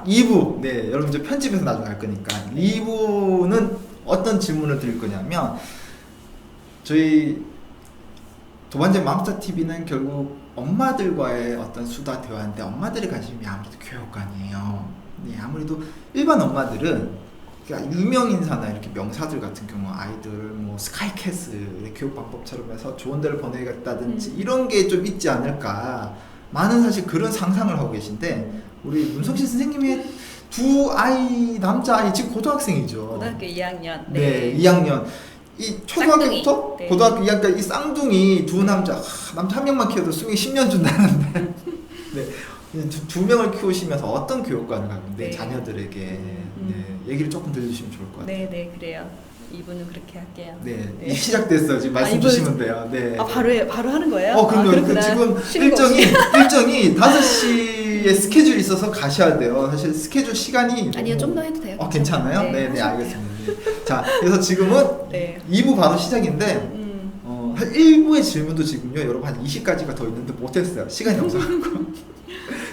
2부. 네, 여러분 이제 편집해서 나중에 할 거니까 2부는 어떤 질문을 드릴 거냐면, 저희 도반제 맘스터 TV는 결국 엄마들과의 어떤 수다 대화인데, 엄마들의 관심이 아무래도 교육관이에요. 네, 아무래도 일반 엄마들은 그러니까 유명 인사나 이렇게 명사들 같은 경우 아이들 뭐 스카이캐슬의 교육 방법처럼 해서 좋은 데를 보내겠다든지 이런 게 좀 있지 않을까, 많은 사실 그런 상상을 하고 계신데, 우리 문성실 선생님의 두 아이, 남자아이 지금 고등학생이죠. 고등학교 2학년. 네, 2학년. 이 초등학교부터 네. 고등학교 2학년 이 쌍둥이 두 남자, 남자 한 명만 키워도 수명이 10년 준다는데 네, 두 명을 키우시면서 어떤 교육관을 갖고 있는데, 네. 자녀들에게 네, 얘기를 조금 들려주시면 좋을 것 같아요. 네, 그래요. 이분은 그렇게 할게요. 네, 시작됐어요. 지금 말씀 이분- 주시면 돼요. 네. 바로 하는 거예요? 그럼요. 그렇구나. 지금 쉬는 거 없이. 일정이 5시에 스케줄이 있어서 가셔야 돼요. 사실 스케줄 시간이 아니요, 좀 더 해도 돼요. 괜찮아요? 네, 하셔도 알겠습니다. 네. 자, 그래서 지금은 네. 2부 바로 시작인데, 한 1부의 질문도 지금요, 여러분 한 20가지가 더 있는데 못했어요. 시간이 없어가지고.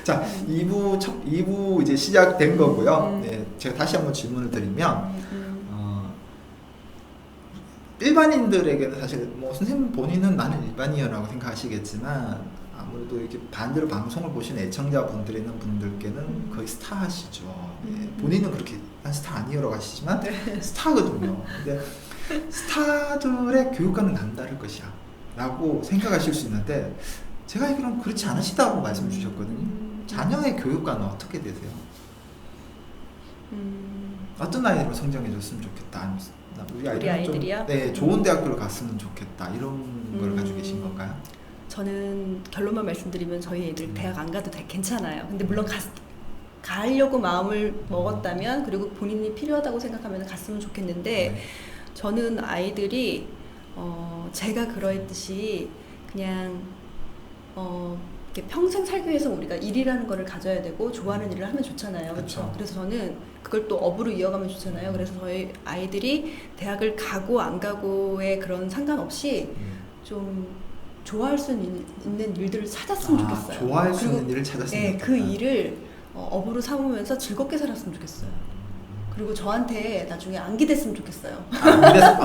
자, 2부 이제 시작된 거고요. 네, 제가 다시 한번 질문을 드리면, 일반인들에게는 사실 뭐 선생님 본인은 나는 일반인이라고 생각하시겠지만, 아무래도 이렇게 반대로 방송을 보시는 애청자분들이는 분들께는 거의 스타시죠. 네, 본인은 그렇게 난 스타 아니요라고 하시지만 스타거든요. 근데 스타들의 교육과는 남다를 것이야 라고 생각하실 수 있는데, 제가 알기로는 그렇지 않으시다고 말씀 주셨거든요. 자녀의 교육과는 어떻게 되세요? 어떤 아이로 성장해 줬으면 좋겠다, 아니면 우리 아이들이요? 네, 좋은 대학교를 갔으면 좋겠다, 이런 걸 가지고 계신 건가요? 저는 결론만 말씀드리면 저희 애들 대학 안 가도 괜찮아요. 근데 물론 가려고 마음을 먹었다면, 그리고 본인이 필요하다고 생각하면 갔으면 좋겠는데, 네. 저는 아이들이 제가 그러했듯이 그냥 이렇게 평생 살기 위해서 우리가 일이라는 거를 가져야 되고 좋아하는 일을 하면 좋잖아요. 그렇죠? 그래서 저는 그걸 또 업으로 이어가면 좋잖아요. 그래서 저희 아이들이 대학을 가고 안 가고에 그런 상관없이 좀 좋아할 수 있는 일들을 찾았으면 좋겠어요. 좋아할 수 있는 일을 찾았으면 네, 좋겠다. 그 일을 업으로 삼으면서 즐겁게 살았으면 좋겠어요. 그리고 저한테 나중에 안 기댔으면 좋겠어요.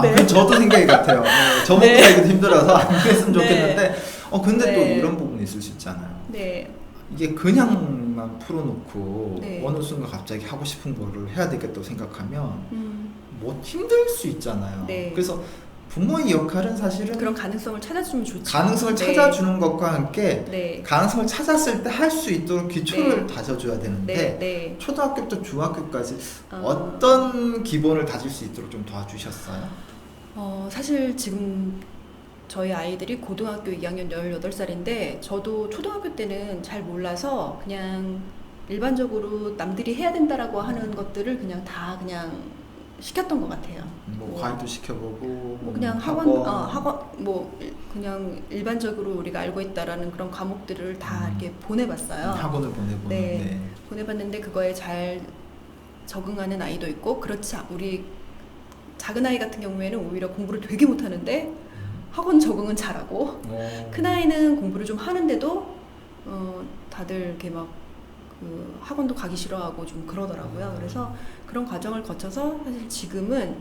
네. 그럼 저도 생각이 같아요. 네, 저 먹고 살기도 힘들어서 안 그랬으면 좋겠는데, 근데 또 이런 부분이 있을 수 있잖아요. 네. 이게 그냥만 풀어놓고 네. 어느 순간 갑자기 하고 싶은 거를 해야 되겠다고 생각하면 뭐 힘들 수 있잖아요. 네. 그래서 부모의 역할은 사실은 그런 가능성을 찾아주면 좋죠. 가능성을 네. 찾아주는 것과 함께 네. 가능성을 찾았을 때 할 수 있도록 기초를 다져줘야 되는데, 네. 초등학교부터 중학교까지 어떤 기본을 다질 수 있도록 좀 도와주셨어요? 사실 지금 저희 아이들이 고등학교 2학년 18살인데 저도 초등학교 때는 잘 몰라서 그냥 일반적으로 남들이 해야 된다라고 하는 것들을 그냥 시켰던 것 같아요. 뭐 과외도 시켜보고, 뭐 그냥 학원 뭐 그냥 일반적으로 우리가 알고 있다라는 그런 과목들을 다 이렇게 보내봤어요. 학원을 보내보는. 네. 보내봤는데 그거에 잘 적응하는 아이도 있고, 우리 작은 아이 같은 경우에는 오히려 공부를 되게 못하는데 학원 적응은 잘하고, 큰 아이는 공부를 좀 하는데도 다들 이렇게 막 그 학원도 가기 싫어하고 좀 그러더라고요. 그래서 그런 과정을 거쳐서 사실 지금은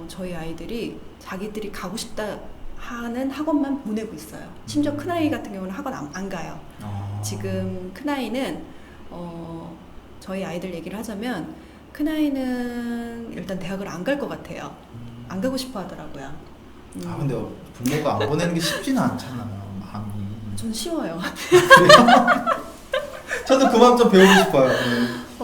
저희 아이들이 자기들이 가고 싶다 하는 학원만 보내고 있어요. 심지어 큰 아이 같은 경우는 학원 안 가요. 지금 큰 아이는 저희 아이들 얘기를 하자면, 큰 아이는 일단 대학을 안 갈 것 같아요. 안 가고 싶어 하더라고요. 근데 부모가 안 보내는 게 쉽지는 않잖아요, 마음이. 전 쉬워요. 그래요? 저도 그 마음 좀 배우고 싶어요.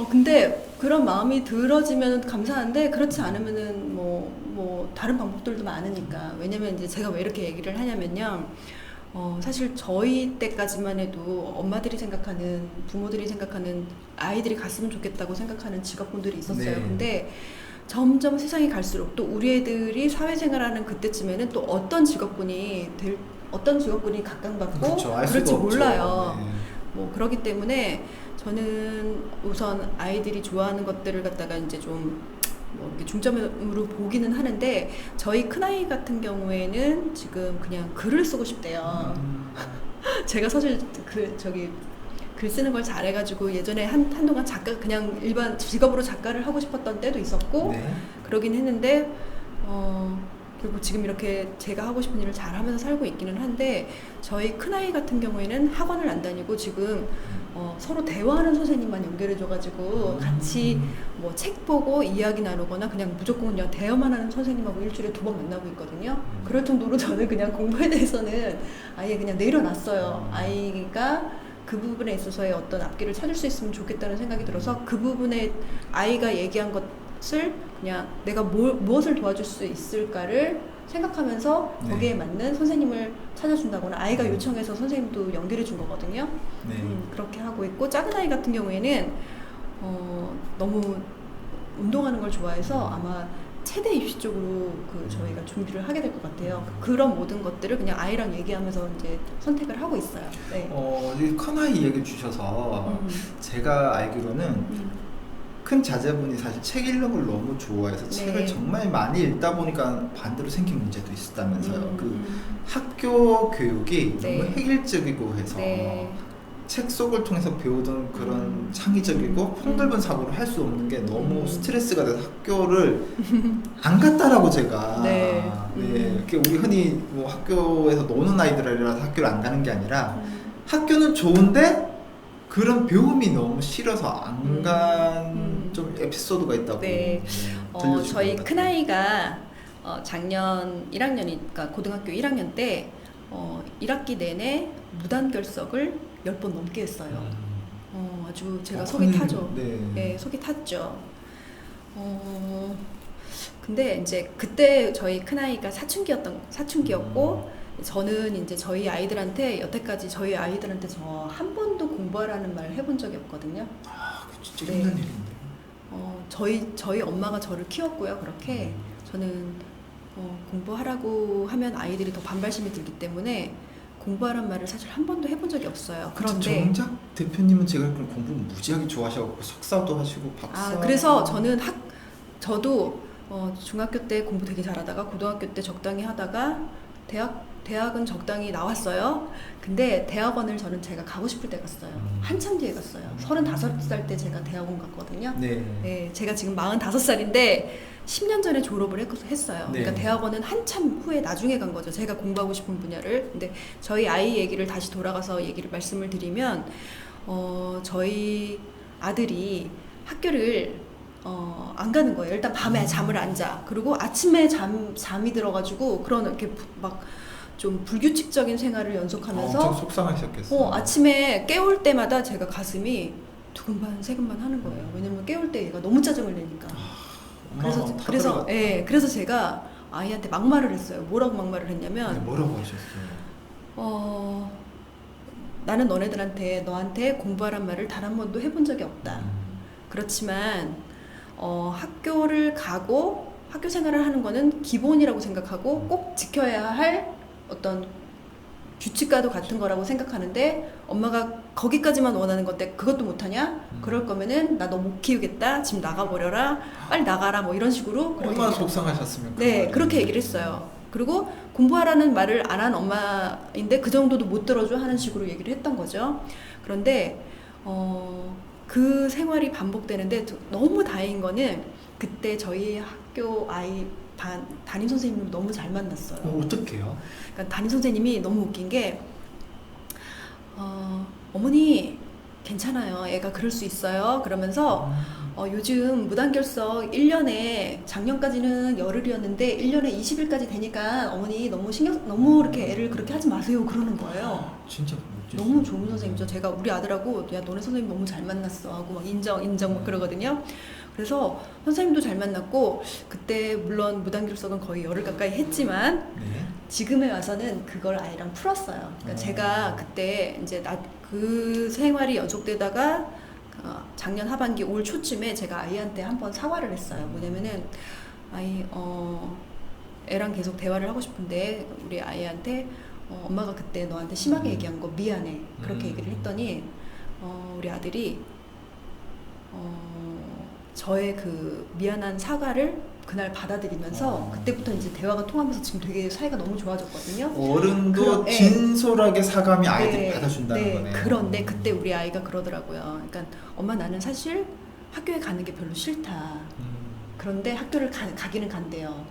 근데 그런 마음이 들어지면 감사한데, 그렇지 않으면은 뭐 다른 방법들도 많으니까. 왜냐면 이제 제가 왜 이렇게 얘기를 하냐면요. 사실 저희 때까지만 해도 엄마들이 생각하는, 부모들이 생각하는 아이들이 갔으면 좋겠다고 생각하는 직업군들이 있었어요. 네. 근데 점점 세상이 갈수록 또 우리 애들이 사회생활하는 그때쯤에는 또 어떤 직업군이 각광받고 그렇죠, 알 수가 그럴지 없죠. 몰라요. 네. 뭐 그렇기 때문에 저는 우선 아이들이 좋아하는 것들을 갖다가 이제 좀 뭐 이렇게 중점으로 보기는 하는데, 저희 큰아이 같은 경우에는 지금 그냥 글을 쓰고 싶대요. 제가 사실 글 쓰는 걸 잘해가지고 예전에 한동안 작가 그냥 일반 직업으로 작가를 하고 싶었던 때도 있었고 네. 그러긴 했는데 결국 지금 이렇게 제가 하고 싶은 일을 잘 하면서 살고 있기는 한데 저희 큰아이 같은 경우에는 학원을 안 다니고 지금 서로 대화하는 선생님만 연결해줘가지고 같이 뭐 책 보고 이야기 나누거나 그냥 무조건 그냥 대화만 하는 선생님하고 일주일에 2번 만나고 있거든요. 그럴 정도로 저는 그냥 공부에 대해서는 아예 그냥 내려놨어요. 아이가 그 부분에 있어서의 어떤 앞길을 찾을 수 있으면 좋겠다는 생각이 들어서 그 부분에 아이가 얘기한 것을 그냥 내가 무엇을 도와줄 수 있을까를 생각하면서 거기에 맞는 선생님을 찾아준다거나 아이가 요청해서 선생님도 연결해 준 거거든요. 네. 그렇게 하고 있고 작은 아이 같은 경우에는 너무 운동하는 걸 좋아해서 아마 체대 입시 쪽으로 저희가 준비를 하게 될 것 같아요. 그런 모든 것들을 그냥 아이랑 얘기하면서 이제 선택을 하고 있어요. 네. 이 큰아이 얘기 주셔서 제가 알기로는 큰 자제분이 사실 책 읽는 걸 너무 좋아해서 네. 책을 정말 많이 읽다 보니까 반대로 생긴 문제도 있었다면서요. 그 학교 교육이 네. 너무 획일적이고 해서 네. 책 속을 통해서 배우던 그런 창의적이고 폭넓은 사고를 할 수 없는 게 너무 스트레스가 돼서 학교를 안 갔다라고 제가 네. 그게 우리 흔히 뭐 학교에서 노는 아이들이라서 학교를 안 가는 게 아니라 학교는 좋은데 그런 배움이 너무 싫어서 안 간 좀 에피소드가 있다고 네. 들려주신 저희 것 같아요. 큰아이가 작년 1학년이니까 고등학교 1학년 때 1학기 내내 무단결석을 10번 넘게 했어요. 아주 제가 속이 타죠. 네, 속이 탔죠. 근데 이제 그때 저희 큰아이가 사춘기였고 저는 이제 저희 아이들한테 여태까지 저희 아이들한테 저 한 번도 공부하라는 말을 해본 적이 없거든요. 그 진짜 힘든 일인데. 저희 엄마가 저를 키웠고요. 그렇게 저는 공부하라고 하면 아이들이 더 반발심이 들기 때문에 공부하란 말을 사실 한 번도 해본 적이 없어요. 그런데 정작 대표님은 제가 알기로 공부 무지하게 좋아하셔서 석사도 하시고 박사. 그래서 저도 중학교 때 공부 되게 잘하다가 고등학교 때 적당히 하다가 대학은 적당히 나왔어요. 근데 대학원을 제가 가고 싶을 때 갔어요. 한참 뒤에 갔어요. 35살 때 제가 대학원 갔거든요. 네, 제가 지금 45살인데 10년 전에 졸업을 했어요. 네. 그러니까 대학원은 한참 후에 나중에 간 거죠. 제가 공부하고 싶은 분야를. 근데 저희 아이 얘기를 다시 돌아가서 말씀을 드리면 저희 아들이 학교를 안 가는 거예요. 일단 밤에 잠을 안 자. 그리고 아침에 잠이 들어가지고 그런 이렇게 막 좀 불규칙적인 생활을 연속하면서 엄청 속상하셨겠어요. 아침에 깨울 때마다 제가 가슴이 두근반 세근반 하는 거예요. 왜냐면 깨울 때 얘가 너무 짜증을 내니까. 그래서 제가 아이한테 막말을 했어요. 뭐라고 막말을 했냐면 뭐라고 하셨어요? 나는 너한테 공부하란 말을 단 한 번도 해본 적이 없다. 그렇지만 학교를 가고 학교 생활을 하는 거는 기본이라고 생각하고 꼭 지켜야 할 어떤 규칙과도 같은 거라고 생각하는데 엄마가 거기까지만 원하는 건데 그것도 못하냐? 그럴 거면은 나 너 못 키우겠다. 지금 나가버려라. 빨리 나가라. 뭐 이런 식으로. 얼마나 속상하셨으면. 네, 그렇게 얘기를 했어요. 그리고 공부하라는 말을 안 한 엄마인데 그 정도도 못 들어줘 하는 식으로 얘기를 했던 거죠. 그런데 그 생활이 반복되는데 너무 다행인 거는 그때 저희 학교 아이 담임 선생님을 너무 잘 만났어요. 어떡해요? 그러니까 담임 선생님이 너무 웃긴 게 어머니 괜찮아요. 애가 그럴 수 있어요. 그러면서 요즘 무단결석 1년에 작년까지는 열흘이었는데 1년에 20일까지 되니까 어머니 너무 이렇게 애를 그렇게 하지 마세요. 그러는 거예요. 진짜 너무 좋은 선생님이죠. 제가 우리 아들하고 야 너네 선생님 너무 잘 만났어 하고 막 인정 막 그러거든요. 그래서 선생님도 잘 만났고 그때 물론 무단결석은 거의 열흘 가까이 했지만 지금에 와서는 그걸 아이랑 풀었어요. 그러니까 제가 그때 이제 그 생활이 연속되다가 작년 하반기 올 초쯤에 제가 아이한테 한번 사과를 했어요. 뭐냐면은 애랑 계속 대화를 하고 싶은데 우리 아이한테 엄마가 그때 너한테 심하게 얘기한 거 미안해 그렇게 얘기를 했더니 우리 아들이 저의 그 미안한 사과를 그날 받아들이면서 그때부터 이제 대화가 통하면서 지금 되게 사이가 너무 좋아졌거든요. 어른도 그럼, 예. 진솔하게 사과하면 아이들이 네, 받아준다는 네. 거네요. 그런데 그때 우리 아이가 그러더라고요. 그러니까 엄마 나는 사실 학교에 가는 게 별로 싫다. 그런데 학교를 가기는 간대요.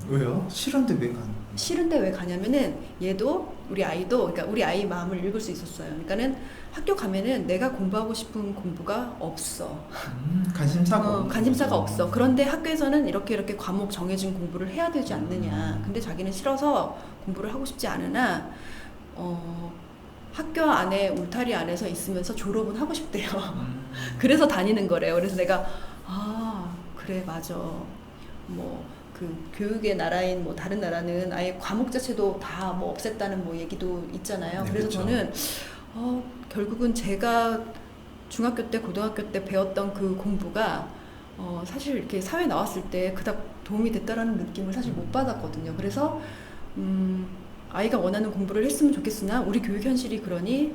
왜요? 싫은데 왜 가는? 싫은데 왜 가냐면은 얘도 우리 아이도 그러니까 우리 아이 마음을 읽을 수 있었어요. 그러니까는 학교 가면은 내가 공부하고 싶은 공부가 없어. 관심사가 없는 관심사가 거죠. 없어. 그런데 학교에서는 이렇게 과목 정해진 공부를 해야 되지 않느냐. 근데 자기는 싫어서 공부를 하고 싶지 않으나 학교 안에 울타리 안에서 있으면서 졸업은 하고 싶대요. 그래서 다니는 거래요. 그래서 내가 그래 맞아. 뭐 그 교육의 나라인 뭐 다른 나라는 아예 과목 자체도 다 뭐 없앴다는 뭐 얘기도 있잖아요. 네, 그래서 그렇죠. 저는 결국은 제가 중학교 때 고등학교 때 배웠던 그 공부가 사실 이렇게 사회 나왔을 때 그닥 도움이 됐다라는 느낌을 사실 못 받았거든요. 그래서 아이가 원하는 공부를 했으면 좋겠으나 우리 교육 현실이 그러니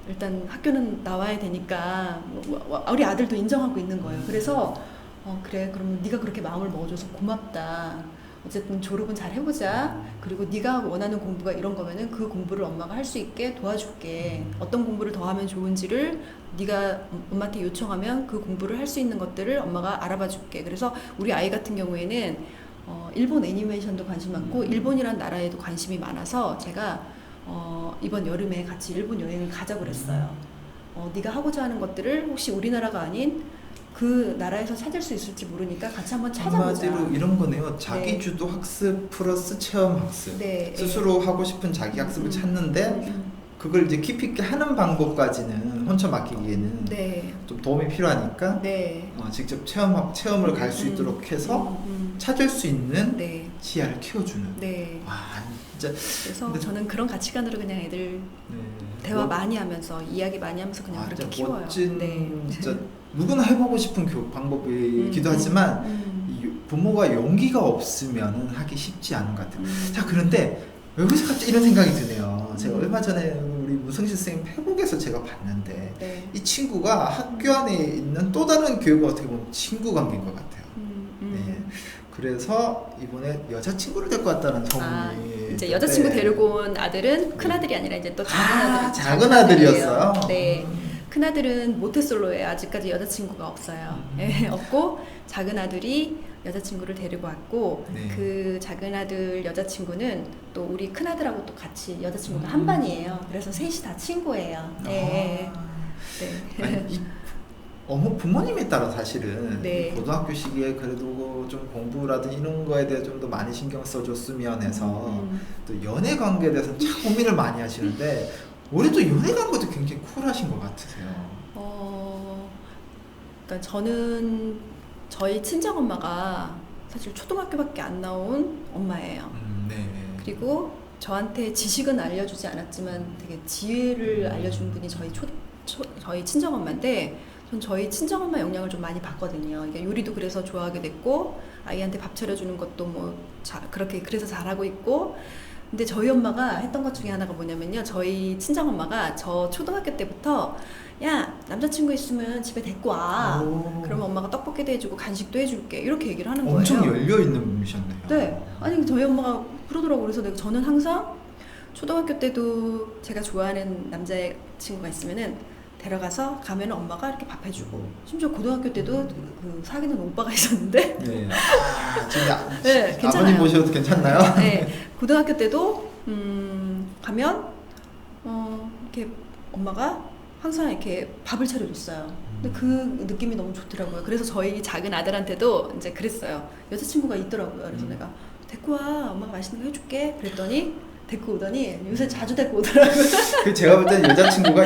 일단 학교는 나와야 되니까 우리 아들도 인정하고 있는 거예요. 그래서 그래 그러면 네가 그렇게 마음을 먹어줘서 고맙다. 어쨌든 졸업은 잘 해보자. 그리고 네가 원하는 공부가 이런 거면은 그 공부를 엄마가 할 수 있게 도와줄게. 어떤 공부를 더 하면 좋은지를 네가 엄마한테 요청하면 그 공부를 할 수 있는 것들을 엄마가 알아봐 줄게. 그래서 우리 아이 같은 경우에는 일본 애니메이션도 관심 많고 일본이란 나라에도 관심이 많아서 제가 이번 여름에 같이 일본 여행을 가자고 그랬어요. 네가 하고자 하는 것들을 혹시 우리나라가 아닌 그 나라에서 찾을 수 있을지 모르니까 같이 한번 찾아보자. 한마디로 이런 거네요. 자기 네. 주도 학습 플러스 체험 학습. 네, 스스로 하고 싶은 자기 학습을 찾는데 그걸 이제 깊이 있게 하는 방법까지는 혼자 맡기기에는 네. 좀 도움이 필요하니까 네. 직접 체험을 갈 수 있도록 해서 찾을 수 있는 네. 지혜를 키워주는. 네. 와 진짜. 그래서 근데 저는 그런 가치관으로 그냥 애들 대화 많이 하면서 이야기 많이 하면서 그냥 그렇게 진짜 키워요. 멋진 네. 진짜 누구나 해보고 싶은 교육 방법이기도 하지만 이 부모가 용기가 없으면 하기 쉽지 않은 것 같아요. 자 그런데 여기서 갑자기 이런 생각이 드네요. 제가 얼마 전에 우리 무성실 선생님 페북에서 제가 봤는데 네. 이 친구가 학교 안에 있는 또 다른 교육과 어떻게 보면 친구 관계인 것 같아요. 네. 그래서 이번에 여자친구를 데리고 왔다는 소문이 이제 여자친구 데리고 온 아들은 큰 아들이 아니라 이제 또 작은 아들이었어요. 네. 큰 아들은 모태솔로예요. 아직까지 여자친구가 없어요. 네, 없고 작은 아들이 여자친구를 데리고 왔고 네. 그 작은 아들 여자친구는 또 우리 큰 아들하고 또 같이 여자친구가 한 반이에요. 그래서 셋이 다 친구예요. 네. 네. 아니, 부모님에 따라 사실은 네. 고등학교 시기에 그래도 좀 공부라든 이런 거에 대해 좀 더 많이 신경 써줬으면 해서 또 연애 관계에 대해서 참 고민을 많이 하시는데 올해도 연애 관계도 굉장히 쿨하신 것 같으세요. 그러니까 저는 저희 친정 엄마가 사실 초등학교밖에 안 나온 엄마예요. 네. 그리고 저한테 지식은 알려주지 않았지만 되게 지혜를 알려준 분이 저희 친정 엄마인데 전 저희 친정 엄마 영향을 좀 많이 받거든요. 그러니까 요리도 그래서 좋아하게 됐고 아이한테 밥 차려주는 것도 뭐 그렇게 그래서 잘하고 있고. 근데 저희 엄마가 했던 것 중에 하나가 뭐냐면요. 저희 친정 엄마가 저 초등학교 때부터 야 남자친구 있으면 집에 데리고 와. 그러면 엄마가 떡볶이도 해주고 간식도 해줄게. 이렇게 얘기를 하는 거예요. 엄청 열려있는 분이셨네요. 네. 아니 저희 엄마가 그러더라고요. 그래서 저는 항상 초등학교 때도 제가 좋아하는 남자친구가 있으면은 데려가서 가면 엄마가 이렇게 밥 해주고 심지어 고등학교 때도 그 사귀는 오빠가 있었는데 네. 지금 네, 괜찮아요. 아버님 모셔도 괜찮나요? 네, 고등학교 때도 가면 이렇게 엄마가 항상 이렇게 밥을 차려줬어요. 근데 그 느낌이 너무 좋더라고요. 그래서 저희 작은 아들한테도 이제 그랬어요. 여자친구가 있더라고요. 그래서 내가 데리고 와, 엄마가 맛있는 거 해줄게. 그랬더니 데리고 오더니 요새 자주 데리고 오더라고요. 그 제가 볼 때는 여자친구가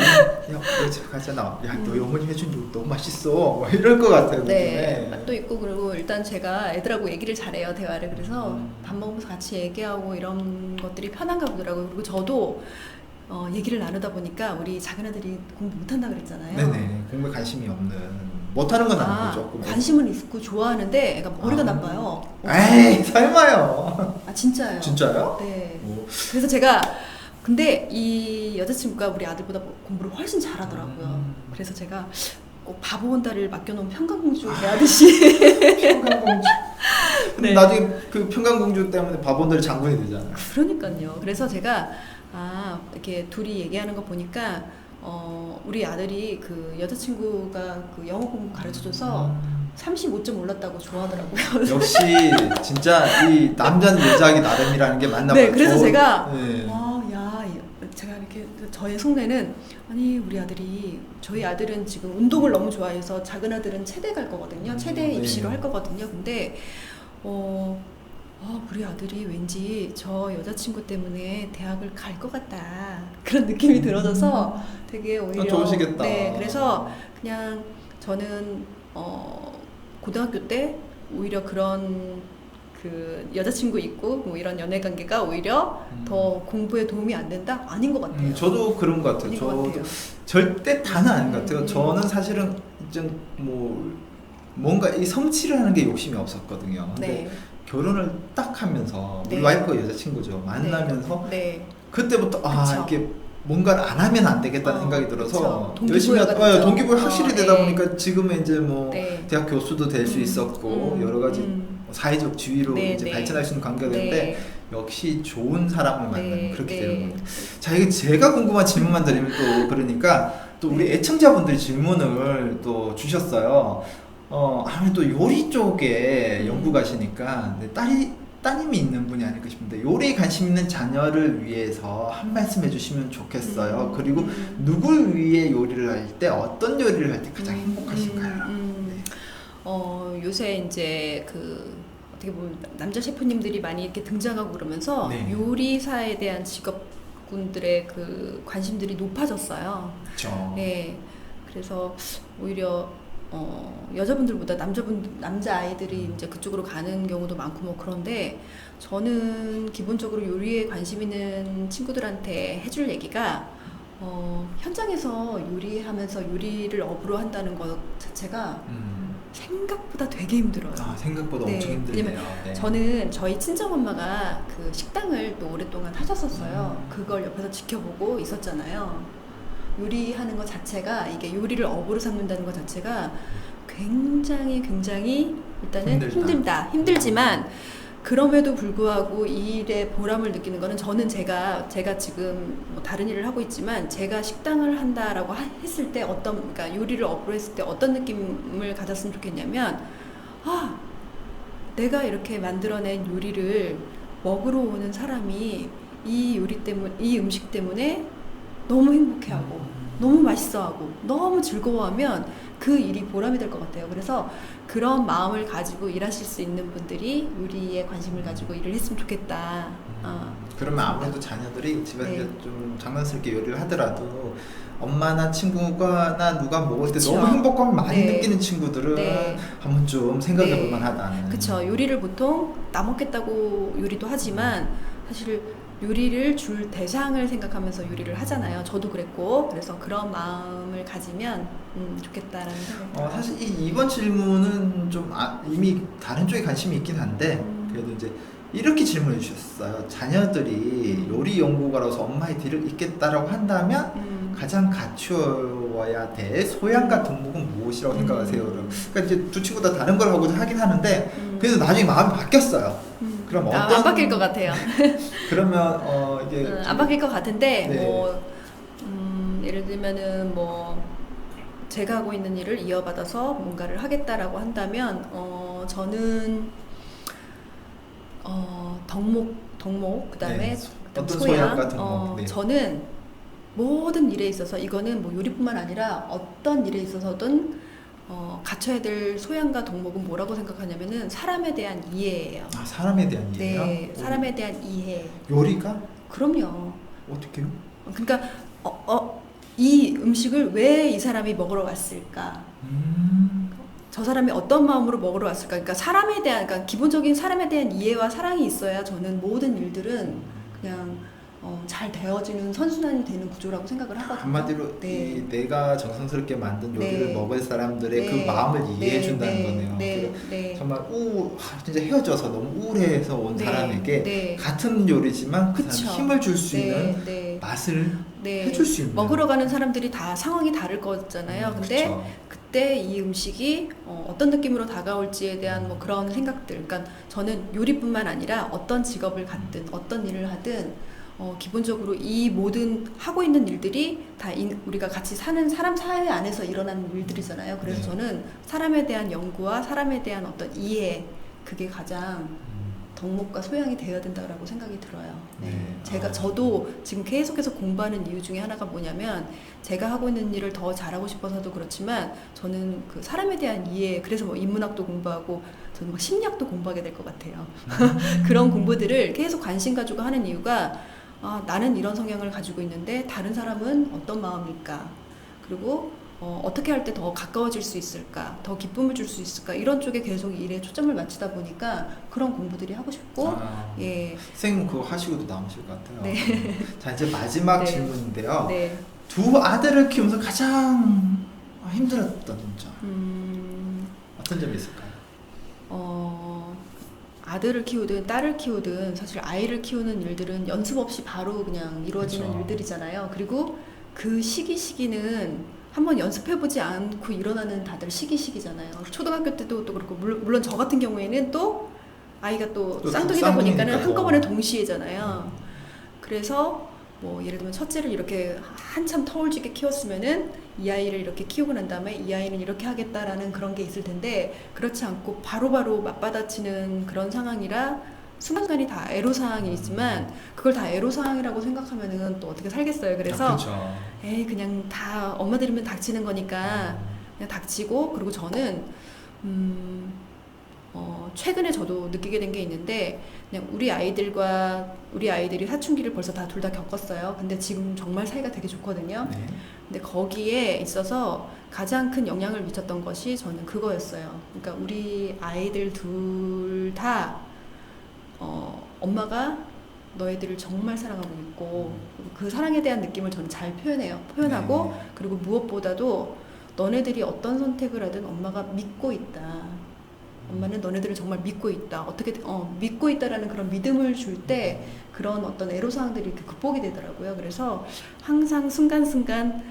너 집에 가잖아. 야, 너희 어머니 해준 거 너무 맛있어. 뭐 이럴 것 같아요. 네, 맛도 있고 그리고 일단 제가 애들하고 얘기를 잘해요. 대화를. 그래서 밥 먹으면서 같이 얘기하고 이런 것들이 편한가 보더라고요. 그리고 저도 얘기를 나누다 보니까 우리 작은 아들이 공부 못한다 그랬잖아요. 네네. 공부에 관심이 없는. 못하는 건 아니고 조금. 관심은 있고 좋아하는데 애가 머리가 나빠요. 에이 설마요. 아 진짜요? 진짜요? 네. 오. 그래서 제가 근데 이 여자친구가 우리 아들보다 공부를 훨씬 잘하더라고요. 그래서 제가 꼭 바보 온다를 맡겨놓은 평강공주 대하듯이 평강공주. 네. 나중에 그 평강공주 때문에 바본들이 장군이 되잖아요. 그러니까요. 그래서 제가 이렇게 둘이 얘기하는 거 보니까 우리 아들이 그 여자친구가 그 영어 공부 가르쳐줘서 35점 올랐다고 좋아하더라고요. 역시 진짜 이 남자는 여자하기 나름이라는 게 맞나 봐요. 네, 그래서 제가 네. 제가 이렇게 저의 속내는 아니 우리 아들이 저희 아들은 지금 운동을 너무 좋아해서 작은 아들은 체대 갈 거거든요. 체대 입시로 네. 할 거거든요. 근데 우리 아들이 왠지 저 여자친구 때문에 대학을 갈 것 같다 그런 느낌이 들어져서 되게 오히려 좋으시겠다. 네, 그래서 그냥 저는 고등학교 때 오히려 그런 그 여자친구 있고 뭐 이런 연애 관계가 오히려 더 공부에 도움이 안 된다? 아닌 것 같아요. 저도 그런 것 같아요. 아닌 것 저도 같아요. 절대 다는 아닌 것 같아요. 저는 사실은 좀 뭔가 이 성취를 하는 게 욕심이 없었거든요. 근데 네. 결혼을 딱 하면서 우리 네. 와이프가 여자친구죠. 만나면서 네. 그때부터 그쵸. 이렇게 뭔가를 안 하면 안 되겠다는 생각이 들어서 그쵸. 열심히 동기부여가 되죠. 동기부여 확실히 되다 네. 보니까 지금은 이제 뭐 네. 대학 교수도 될 수 있었고 여러 가지 사회적 지위로 네, 이제 네. 발전할 수 있는 관계가 네. 되는데 역시 좋은 사람을 만나면 네, 그렇게 네. 되는 거예요. 자, 이게 제가 궁금한 질문만 드리면 또 그러니까 또 우리 애청자분들이 질문을 또 주셨어요. 아무래도 요리 쪽에 연구 가시니까 따님이 있는 분이 아닐까 싶은데 요리에 관심 있는 자녀를 위해서 한 말씀 해주시면 좋겠어요. 그리고 누굴 위해 요리를 할 때 어떤 요리를 할 때 가장 행복하신가요? 요새 이제 그 어떻게 보면 남자 셰프님들이 많이 이렇게 등장하고 그러면서 네. 요리사에 대한 직업군들의 그 관심들이 높아졌어요. 그렇죠. 네, 그래서 오히려 여자분들보다 남자 아이들이 이제 그쪽으로 가는 경우도 많고 뭐 그런데 저는 기본적으로 요리에 관심 있는 친구들한테 해줄 얘기가 현장에서 요리하면서 요리를 업으로 한다는 것 자체가 생각보다 되게 힘들어요. 생각보다 네, 엄청 힘들네요. 네. 저는 저희 친정엄마가 그 식당을 또 오랫동안 하셨었어요. 그걸 옆에서 지켜보고 있었잖아요. 요리하는 것 자체가 이게 요리를 업으로 삼는다는 것 자체가 굉장히 일단은 힘들지만 그럼에도 불구하고 이 일에 보람을 느끼는 거는 저는 제가 지금 뭐 다른 일을 하고 있지만 제가 식당을 한다라고 했을 때 그러니까 요리를 업으로 했을 때 어떤 느낌을 가졌으면 좋겠냐면 내가 이렇게 만들어낸 요리를 먹으러 오는 사람이 이 음식 때문에 너무 행복해하고 너무 맛있어하고 너무 즐거워하면 그 일이 보람이 될 것 같아요. 그래서 그런 마음을 가지고 일하실 수 있는 분들이 요리에 관심을 가지고 일을 했으면 좋겠다. 그러면 아무래도 자녀들이 집에서 네. 좀 장난스럽게 요리를 하더라도 엄마나 친구가나 누가 먹을 때 그쵸. 너무 행복감을 많이 네. 느끼는 친구들은 네. 한번 좀 생각해 네. 볼 만하다. 그쵸. 요리를 보통 나 먹겠다고 요리도 하지만 사실 요리를 줄 대상을 생각하면서 요리를 하잖아요. 저도 그랬고 그래서 그런 마음을 가지면 좋겠다라는 생각이 들어요. 사실 이번 질문은 좀 이미 다른 쪽에 관심이 있긴 한데 그래도 이제 이렇게 질문해 주셨어요. 자녀들이 요리 연구가로서 엄마의 뒤를 잇겠다라고 한다면 가장 갖추어야 될 소양과 덕목은 무엇이라고 생각하세요? 그러니까 이제 두 친구 다 다른 걸 하고 하긴 하는데 그래서 나중에 마음이 바뀌었어요. 그럼 안 바뀔 것 같아요. 그러면 이게 안 바뀔 것 같은데 네. 뭐 예를 들면은 뭐 제가 하고 있는 일을 이어받아서 뭔가를 하겠다라고 한다면 저는 덕목 그다음에 네. 그다음 어떤 소양 소양과 덕목. 네. 저는 모든 일에 있어서 이거는 뭐 요리뿐만 아니라 어떤 일에 있어서든 갖춰야 될 소양과 덕목은 뭐라고 생각하냐면은 사람에 대한 이해예요. 사람에 대한 이해요? 네, 사람에 대한 이해. 요리가? 그럼요. 어떻게요? 그러니까 이 음식을 왜 이 사람이 먹으러 왔을까? 저 사람이 어떤 마음으로 먹으러 왔을까? 그러니까 그러니까 기본적인 사람에 대한 이해와 사랑이 있어야 저는 모든 일들은 그냥 잘 되어지는 선순환이 되는 구조라고 생각을 하거든요. 한마디로 네. 내가 정성스럽게 만든 요리를 네. 먹을 사람들의 네. 그 마음을 이해해 네. 준다는 네. 거네요. 네. 그래서 네. 정말 진짜 헤어져서 너무 우울해서 온 네. 사람에게 네. 같은 요리지만 그 그쵸. 사람 힘을 줄 수 있는 네. 맛을 네. 해줄 수 있는 먹으러 가는 사람들이 다 상황이 다를 거잖아요. 근데 그쵸. 그 그때 이 음식이 어떤 느낌으로 다가올지에 대한 뭐 그런 생각들. 그러니까 저는 요리뿐만 아니라 어떤 직업을 갖든 어떤 일을 하든 기본적으로 이 모든 하고 있는 일들이 다 우리가 같이 사는 사람 사회 안에서 일어나는 일들이잖아요. 그래서 네. 저는 사람에 대한 연구와 사람에 대한 어떤 이해, 그게 가장 덕목과 소양이 되어야 된다고 생각이 들어요. 네. 네. 저도 지금 계속해서 공부하는 이유 중에 하나가 뭐냐면, 제가 하고 있는 일을 더 잘하고 싶어서도 그렇지만, 저는 그 사람에 대한 이해, 그래서 뭐 인문학도 공부하고, 저는 막 심리학도 공부하게 될 것 같아요. 그런 공부들을 계속 관심 가지고 하는 이유가, 나는 이런 성향을 가지고 있는데, 다른 사람은 어떤 마음일까? 그리고 어떻게 할 때 더 가까워질 수 있을까, 더 기쁨을 줄 수 있을까, 이런 쪽에 계속 일에 초점을 맞추다 보니까 그런 공부들이 하고 싶고. 예. 선생님 그거 하시고도 남으실 것 같아요. 네. 자, 이제 마지막 네. 질문인데요. 네. 두 아들을 키우면서 가장 힘들었던 점 어떤 점이 있을까요? 아들을 키우든 딸을 키우든 사실 아이를 키우는 일들은 연습 없이 바로 그냥 이루어지는 그쵸. 일들이잖아요. 그리고 그 시기는 한번 연습해보지 않고 일어나는 다들 시기잖아요. 초등학교 때도 또 그렇고, 물론 저 같은 경우에는 또 아이가 또 또 쌍둥이다 보니까는 쌍둥이니까 한꺼번에 더. 동시에잖아요. 그래서 뭐 예를 들면 첫째를 이렇게 한참 터울지게 키웠으면은 이 아이를 이렇게 키우고 난 다음에 이 아이는 이렇게 하겠다라는 그런 게 있을 텐데, 그렇지 않고 바로바로 맞받아치는 그런 상황이라 순간순간이 다 애로사항이 있지만, 그걸 다 애로사항이라고 생각하면은 또 어떻게 살겠어요. 그래서 그렇죠. 에이, 그냥 다 엄마들이면 닥치는 거니까 그냥 닥치고. 그리고 저는 최근에 저도 느끼게 된 게 있는데, 그냥 우리 아이들이 사춘기를 벌써 다 둘 다 겪었어요. 근데 지금 정말 사이가 되게 좋거든요. 네. 근데 거기에 있어서 가장 큰 영향을 미쳤던 것이 저는 그거였어요. 그러니까 우리 아이들 둘 다 엄마가 너희들을 정말 사랑하고 있고, 그 사랑에 대한 느낌을 저는 잘 표현하고, 네. 그리고 무엇보다도 너네들이 어떤 선택을 하든 엄마가 믿고 있다. 엄마는 너네들을 정말 믿고 있다. 믿고 있다라는 그런 믿음을 줄 때 그런 어떤 애로사항들이 이렇게 극복이 되더라고요. 그래서 항상 순간순간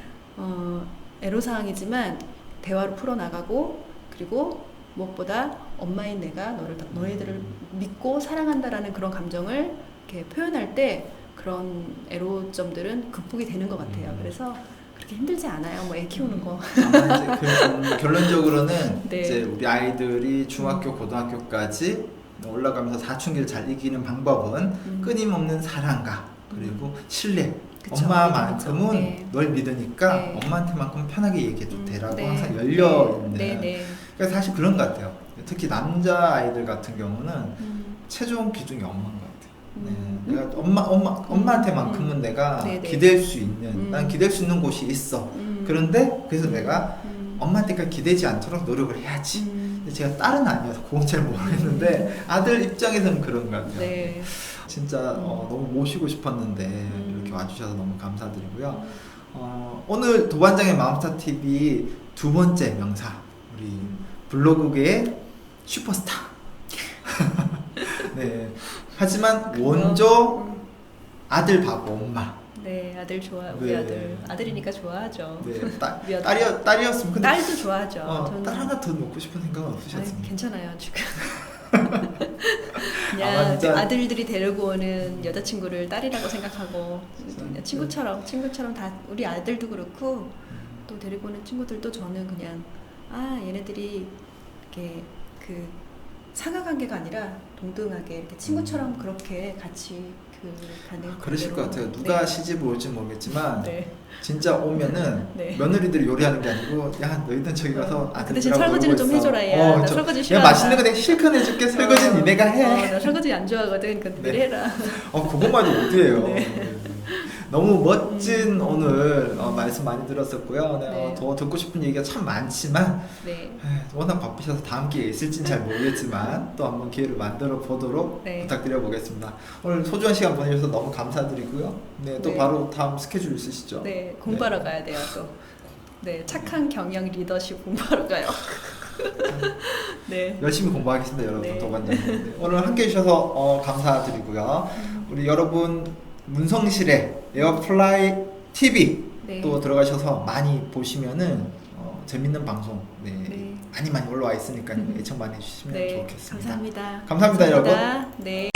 애로사항이지만 대화로 풀어나가고, 그리고 무엇보다 엄마인 내가 너희들을 믿고 사랑한다라는 그런 감정을 이렇게 표현할 때 그런 애로점들은 극복이 되는 것 같아요. 그래서 그렇게 힘들지 않아요. 뭐 애 키우는 거. 아마 이제 결론적으로는 네. 이제 우리 아이들이 중학교, 고등학교까지 올라가면서 사춘기를 잘 이기는 방법은 끊임없는 사랑과 그리고 신뢰. 그쵸, 엄마만큼은 네. 널 믿으니까 네. 엄마한테만큼 편하게 얘기해도 되라고 네. 항상 열려 있는. 네. 그러니까 사실 그런 것 같아요. 특히 남자 아이들 같은 경우는 최종 기준이 엄마인 것 같아요. 네. 그러니까 엄마한테만큼은 내가 네네. 기댈 수 있는, 난 기댈 수 있는 곳이 있어. 그런데 그래서 내가 엄마한테까지 기대지 않도록 노력을 해야지. 근데 제가 딸은 아니어서 그건 잘 모르겠는데 아들 입장에서는 그런 것 같아요. 네. 진짜 너무 모시고 싶었는데 이렇게 와주셔서 너무 감사드리고요. 오늘 도반장의 마음스타 TV 두 번째 명사, 우리 블로그계의 슈퍼스타. 네. 하지만 원조 아들 바보 엄마. 네, 아들 우리 네. 아들이니까 좋아하죠. 네. 우리 딸이었으면 근데 딸도 좋아하죠. 딸 하나 더 놓고 싶은 생각은 아니, 없으셨습니까? 괜찮아요 지금. 아, 그냥 진짜. 아들들이 데리고 오는 여자친구를 딸이라고 생각하고, 그냥 친구처럼 다 우리 아들도 그렇고 또 데리고 오는 친구들도 저는 그냥 얘네들이 이렇게 그 상하 관계가 아니라 동등하게 이렇게 친구처럼 그렇게 같이 가는. 그러실 것 관계로. 같아요. 누가 네. 시집 올지 모르겠지만 네. 진짜 오면은 네. 며느리들이 요리하는 게 아니고 야 너희들 저기 가서 그 대신 설거지는 좀 해줘라 얘야. 나 설거지 야 싫어한다. 맛있는 거 내가 실컷 해줄게. 설거지는 니네가 해. 나 설거지 안 좋아하거든. 그러니까 네. 니네 해라. 그것만이 어디예요. 네. 너무 멋진 오늘 말씀 많이 들었었고요. 네. 더 듣고 싶은 얘기가 참 많지만 네. 워낙 바쁘셔서 다음 기회에 있을지는 잘 모르겠지만 또 한번 기회를 만들어 보도록 네. 부탁드려 보겠습니다. 오늘 소중한 시간 보내주셔서 너무 감사드리고요. 네, 또 네. 바로 다음 스케줄 있으시죠? 네, 공부하러 가야 돼요 또. 네, 착한 경영 리더십 공부하러 가요. 네. 열심히 공부하겠습니다, 여러분. 네. 도반장님. 네, 오늘 함께 해주셔서 감사드리고요. 우리 여러분 문성실의 에어플라이 TV 네. 또 들어가셔서 많이 보시면은 재밌는 방송 네, 네. 많이 올라와 있으니까 애청 많이 해주시면 네, 좋겠습니다. 감사합니다. 감사합니다, 여러분. 네.